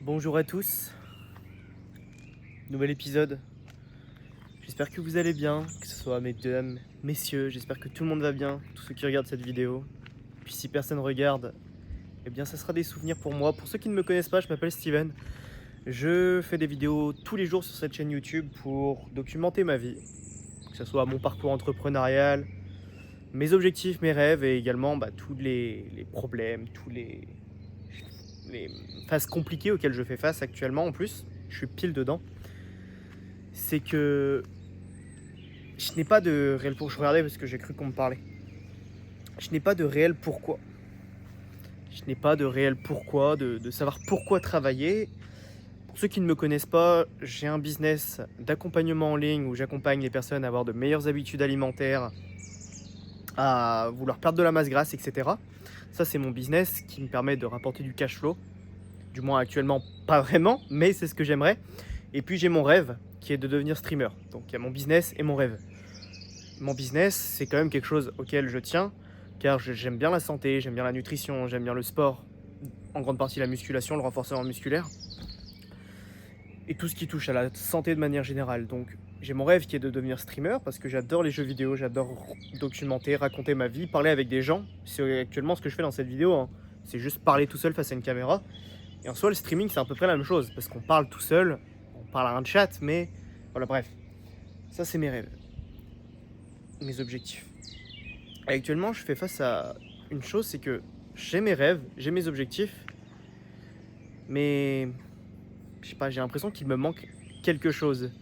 Bonjour à tous, nouvel épisode. J'espère que vous allez bien, que ce soit mesdames, messieurs, j'espère que tout le monde va bien, tous ceux qui regardent cette vidéo. Puis si personne regarde, eh bien ça sera des souvenirs pour moi. Pour ceux qui ne me connaissent pas, je m'appelle Steven. Je fais des vidéos tous les jours sur cette chaîne YouTube pour documenter ma vie, que ce soit mon parcours entrepreneurial, mes objectifs, mes rêves et également tous les problèmes, les phases compliquées auxquelles je fais face actuellement en plus. Je suis pile dedans. C'est que je n'ai pas de réel pourquoi. Je regardais parce que j'ai cru qu'on me parlait. Je n'ai pas de réel pourquoi. Je n'ai pas de réel pourquoi, de savoir pourquoi travailler. Pour ceux qui ne me connaissent pas, j'ai un business d'accompagnement en ligne où j'accompagne les personnes à avoir de meilleures habitudes alimentaires, à vouloir perdre de la masse grasse, etc. Ça, c'est mon business qui me permet de rapporter du cash flow. Du moins, actuellement, pas vraiment, mais c'est ce que j'aimerais. Et puis, j'ai mon rêve qui est de devenir streamer. Donc, il y a mon business et mon rêve. Mon business, c'est quand même quelque chose auquel je tiens, car j'aime bien la santé, j'aime bien la nutrition, j'aime bien le sport, en grande partie la musculation, le renforcement musculaire, et tout ce qui touche à la santé de manière générale. Donc j'ai mon rêve qui est de devenir streamer, parce que j'adore les jeux vidéo, j'adore documenter, raconter ma vie, parler avec des gens. C'est actuellement ce que je fais dans cette vidéo, hein. C'est juste parler tout seul face à une caméra. Et en soi, le streaming, c'est à peu près la même chose, parce qu'on parle tout seul, on parle à un chat, mais voilà, bref. Ça, c'est mes rêves, mes objectifs. Et actuellement, je fais face à une chose, c'est que j'ai mes rêves, j'ai mes objectifs, mais je sais pas, j'ai l'impression qu'il me manque quelque chose.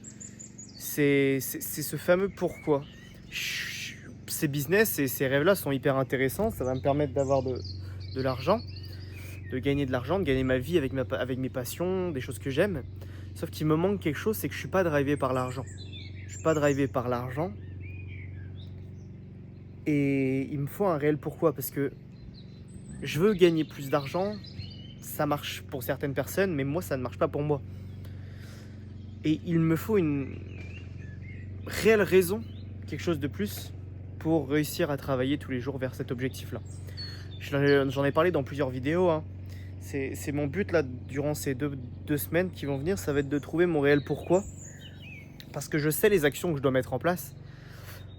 C'est ce fameux pourquoi. Ces business et ces rêves-là sont hyper intéressants, ça va me permettre d'avoir de l'argent, de gagner de l'argent, de gagner ma vie avec mes passions, des choses que j'aime. Sauf qu'il me manque quelque chose, c'est que je suis pas drivé par l'argent. Je suis pas drivé par l'argent. Et il me faut un réel pourquoi, parce que je veux gagner plus d'argent, ça marche pour certaines personnes, mais moi, ça ne marche pas pour moi. Et il me faut une réelle raison, quelque chose de plus, pour réussir à travailler tous les jours vers cet objectif-là. J'en ai parlé dans plusieurs vidéos, hein. C'est mon but, là, durant ces deux semaines qui vont venir, ça va être de trouver mon réel pourquoi. Parce que je sais les actions que je dois mettre en place.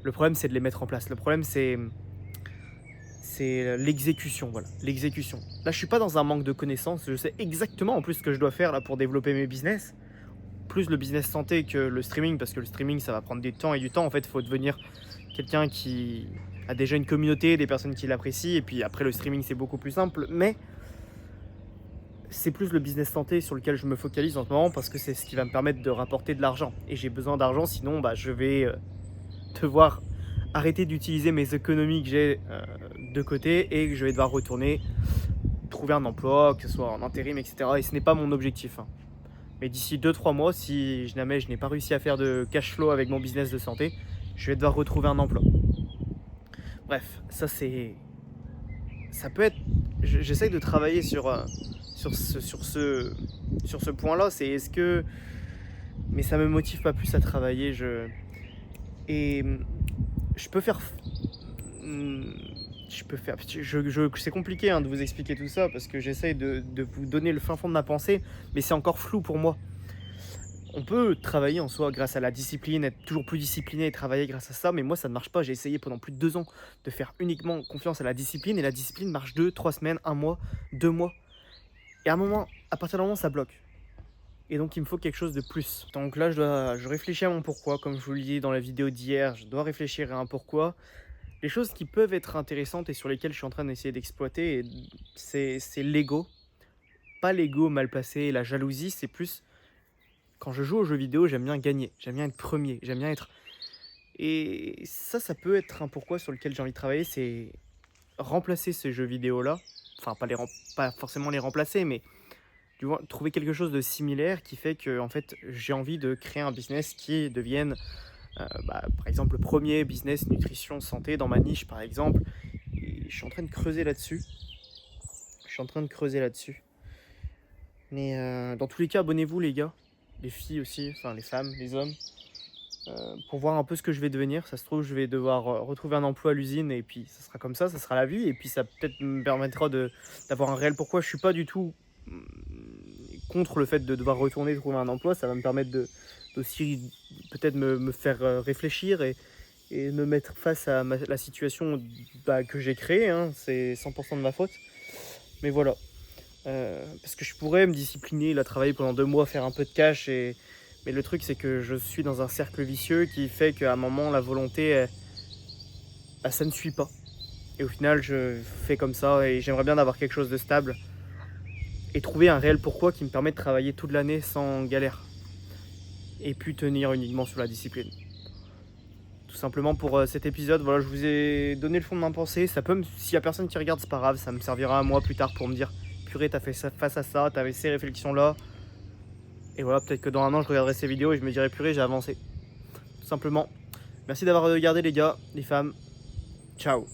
Le problème, c'est de les mettre en place. Le problème, c'est l'exécution, voilà, l'exécution. Là, je suis pas dans un manque de connaissances, je sais exactement en plus ce que je dois faire là pour développer mes business, plus le business santé que le streaming, parce que le streaming, ça va prendre du temps et du temps. En fait, il faut devenir quelqu'un qui a déjà une communauté, des personnes qui l'apprécient, et puis après, le streaming, c'est beaucoup plus simple, mais c'est plus le business santé sur lequel je me focalise en ce moment, parce que c'est ce qui va me permettre de rapporter de l'argent, et j'ai besoin d'argent, sinon je vais devoir arrêter d'utiliser mes économies que j'ai de côté, et que je vais devoir retourner trouver un emploi, que ce soit en intérim, etc. Et ce n'est pas mon objectif, hein. Mais d'ici 2-3 mois, si jamais je n'ai pas réussi à faire de cash flow avec mon business de santé, je vais devoir retrouver un emploi. Bref, ça peut être... J'essaye de travailler sur ce point-là. C'est est-ce que... Mais ça me motive pas plus à travailler. Et je peux faire... C'est compliqué, hein, de vous expliquer tout ça, parce que j'essaye de vous donner le fin fond de ma pensée, mais c'est encore flou pour moi. On peut travailler en soi grâce à la discipline, être toujours plus discipliné et travailler grâce à ça, mais moi ça ne marche pas. J'ai essayé pendant plus de 2 ans de faire uniquement confiance à la discipline, et la discipline marche 2-3 semaines, 1 mois, 2 mois. Et à un moment, à partir d'un moment, ça bloque. Et donc il me faut quelque chose de plus. Donc là, je réfléchis à mon pourquoi, comme je vous le dis dans la vidéo d'hier, je dois réfléchir à un pourquoi. Les choses qui peuvent être intéressantes et sur lesquelles je suis en train d'essayer d'exploiter, c'est l'ego. Pas l'ego mal placé, la jalousie, c'est plus... Quand je joue aux jeux vidéo, j'aime bien gagner, j'aime bien être premier, j'aime bien être... Et ça peut être un pourquoi sur lequel j'ai envie de travailler, c'est remplacer ces jeux vidéo-là. Enfin, pas forcément les remplacer, mais tu vois, trouver quelque chose de similaire qui fait que en fait, j'ai envie de créer un business qui devienne, par exemple, le premier business nutrition santé dans ma niche, par exemple. Et je suis en train de creuser là-dessus. Mais dans tous les cas, abonnez-vous les gars, les filles aussi, enfin les femmes, les hommes, pour voir un peu ce que je vais devenir. Ça se trouve, je vais devoir retrouver un emploi à l'usine, et puis ça sera comme ça sera la vie. Et puis ça peut-être me permettra d'avoir un réel pourquoi. Je suis pas du tout contre le fait de devoir retourner trouver un emploi. Ça va me permettre aussi peut-être me faire réfléchir et me mettre face à la situation que j'ai créée, hein. C'est 100% de ma faute. Mais voilà. Parce que je pourrais me discipliner, là, travailler pendant 2 mois, faire un peu de cash. Mais le truc, c'est que je suis dans un cercle vicieux qui fait qu'à un moment, la volonté, ça ne suit pas. Et au final, je fais comme ça et j'aimerais bien avoir quelque chose de stable et trouver un réel pourquoi qui me permet de travailler toute l'année sans galère et puis tenir uniquement sur la discipline. Tout simplement pour cet épisode, voilà, je vous ai donné le fond de ma pensée. S'il y a personne qui regarde, c'est pas grave, ça me servira à moi plus tard pour me dire purée, t'as fait ça face à ça, t'avais ces réflexions là. Et voilà, peut-être que dans 1 an, je regarderai ces vidéos et je me dirai purée, j'ai avancé. Tout simplement. Merci d'avoir regardé les gars, les femmes. Ciao.